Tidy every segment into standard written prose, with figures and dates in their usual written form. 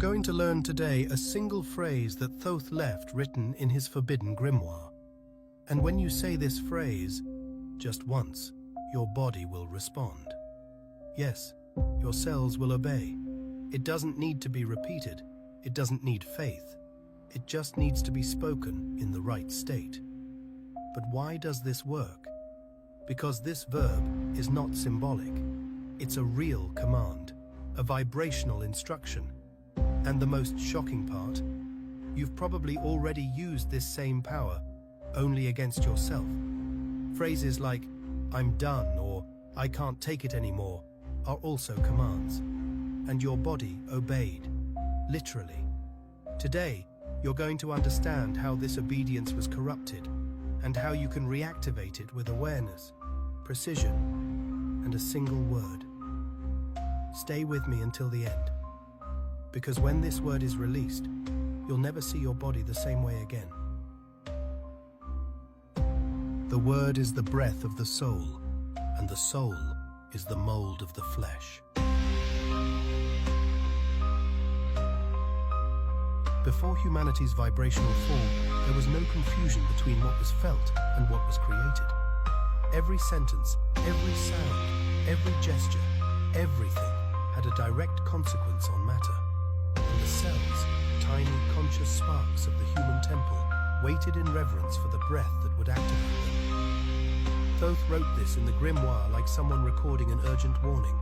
going to learn today a single phrase that Thoth left written in his forbidden grimoire. And when you say this phrase, just once, your body will respond. Yes, your cells will obey. It doesn't need to be repeated. It doesn't need faith. It just needs to be spoken in the right state. But why does this work? Because this verb is not symbolic. It's a real command, a vibrational instruction. And the most shocking part, you've probably already used this same power, only against yourself. Phrases like, "I'm done," or "I can't take it anymore," are also commands. And your body obeyed, literally. Today, you're going to understand how this obedience was corrupted, and how you can reactivate it with awareness, precision, and a single word. Stay with me until the end, because when this word is released, you'll never see your body the same way again. The word is the breath of the soul, and the soul is the mold of the flesh. Before humanity's vibrational fall, there was no confusion between what was felt and what was created. Every sentence, every sound, every gesture, everything had a direct consequence on matter. And the cells, tiny conscious sparks of the human temple, waited in reverence for the breath that would activate them. Thoth wrote this in the grimoire like someone recording an urgent warning.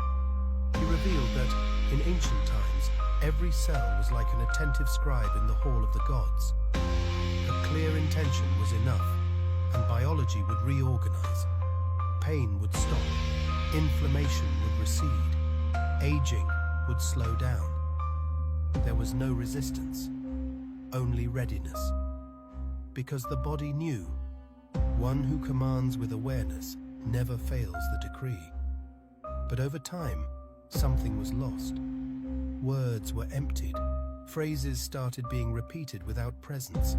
He revealed that, in ancient times, every cell was like an attentive scribe in the hall of the gods. A clear intention was enough, and biology would reorganize. Pain would stop, inflammation would recede, aging would slow down. There was no resistance, only readiness. Because the body knew, one who commands with awareness never fails the decree. But over time, something was lost. Words were emptied. Phrases started being repeated without presence.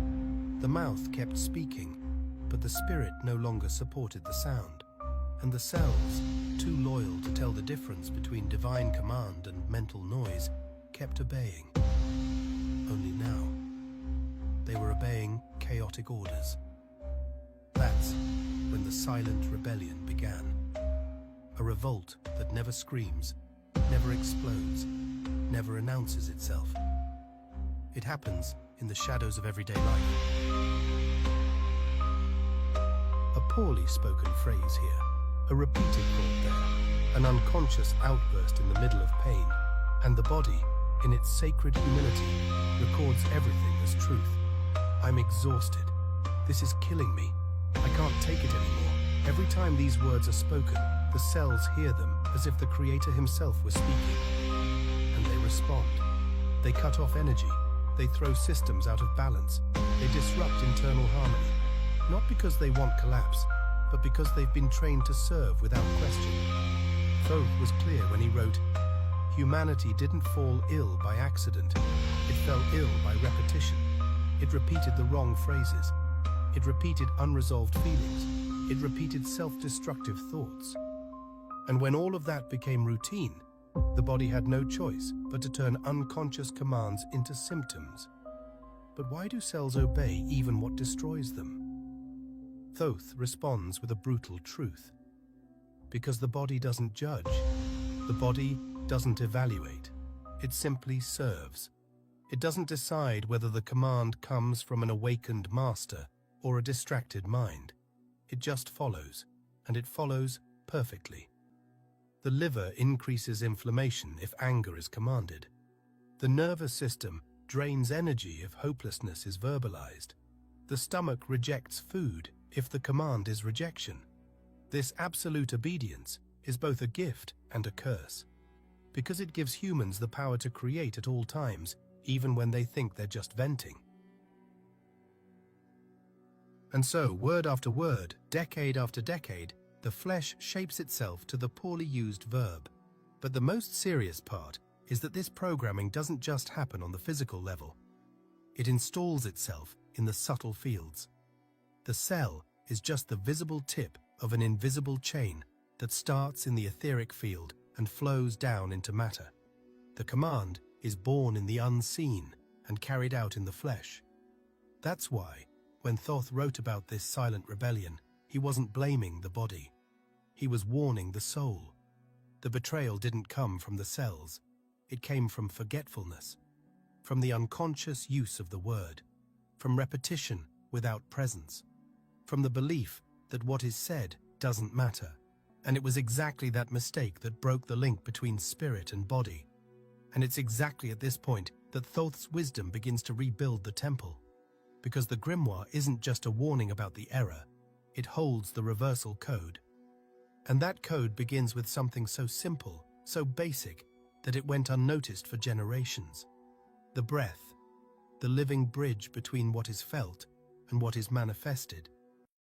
The mouth kept speaking, but the spirit no longer supported the sound. And the cells, too loyal to tell the difference between divine command and mental noise, kept obeying. Only now, they were obeying chaotic orders. That's when the silent rebellion began. A revolt that never screams, never explodes, never announces itself. It happens in the shadows of everyday life. A poorly spoken phrase here, a repeated thought there, an unconscious outburst in the middle of pain, and the body, in its sacred humility, records everything as truth. I'm exhausted. This is killing me. I can't take it anymore. Every time these words are spoken, the cells hear them as if the Creator himself was speaking. And they respond. They cut off energy. They throw systems out of balance. They disrupt internal harmony. Not because they want collapse, but because they've been trained to serve without question. Thoth was clear when he wrote, "Humanity didn't fall ill by accident. It fell ill by repetition. It repeated the wrong phrases. It repeated unresolved feelings. It repeated self-destructive thoughts. And when all of that became routine, the body had no choice but to turn unconscious commands into symptoms. But why do cells obey even what destroys them? Thoth responds with a brutal truth. Because the body doesn't judge. The body doesn't evaluate. It simply serves. It doesn't decide whether the command comes from an awakened master or a distracted mind. It just follows, and it follows perfectly. The liver increases inflammation if anger is commanded. The nervous system drains energy if hopelessness is verbalized. The stomach rejects food if the command is rejection. This absolute obedience is both a gift and a curse, because it gives humans the power to create at all times, even when they think they're just venting. And so, word after word, decade after decade, the flesh shapes itself to the poorly used verb. But the most serious part is that this programming doesn't just happen on the physical level. It installs itself in the subtle fields. The cell is just the visible tip of an invisible chain that starts in the etheric field and flows down into matter. The command is born in the unseen and carried out in the flesh. That's why, when Thoth wrote about this silent rebellion, he wasn't blaming the body. He was warning the soul. The betrayal didn't come from the cells. It came from forgetfulness, from the unconscious use of the word, from repetition without presence, from the belief that what is said doesn't matter. And it was exactly that mistake that broke the link between spirit and body. And it's exactly at this point that Thoth's wisdom begins to rebuild the temple. Because the grimoire isn't just a warning about the error, it holds the reversal code. And that code begins with something so simple, so basic, that it went unnoticed for generations. The breath, the living bridge between what is felt and what is manifested.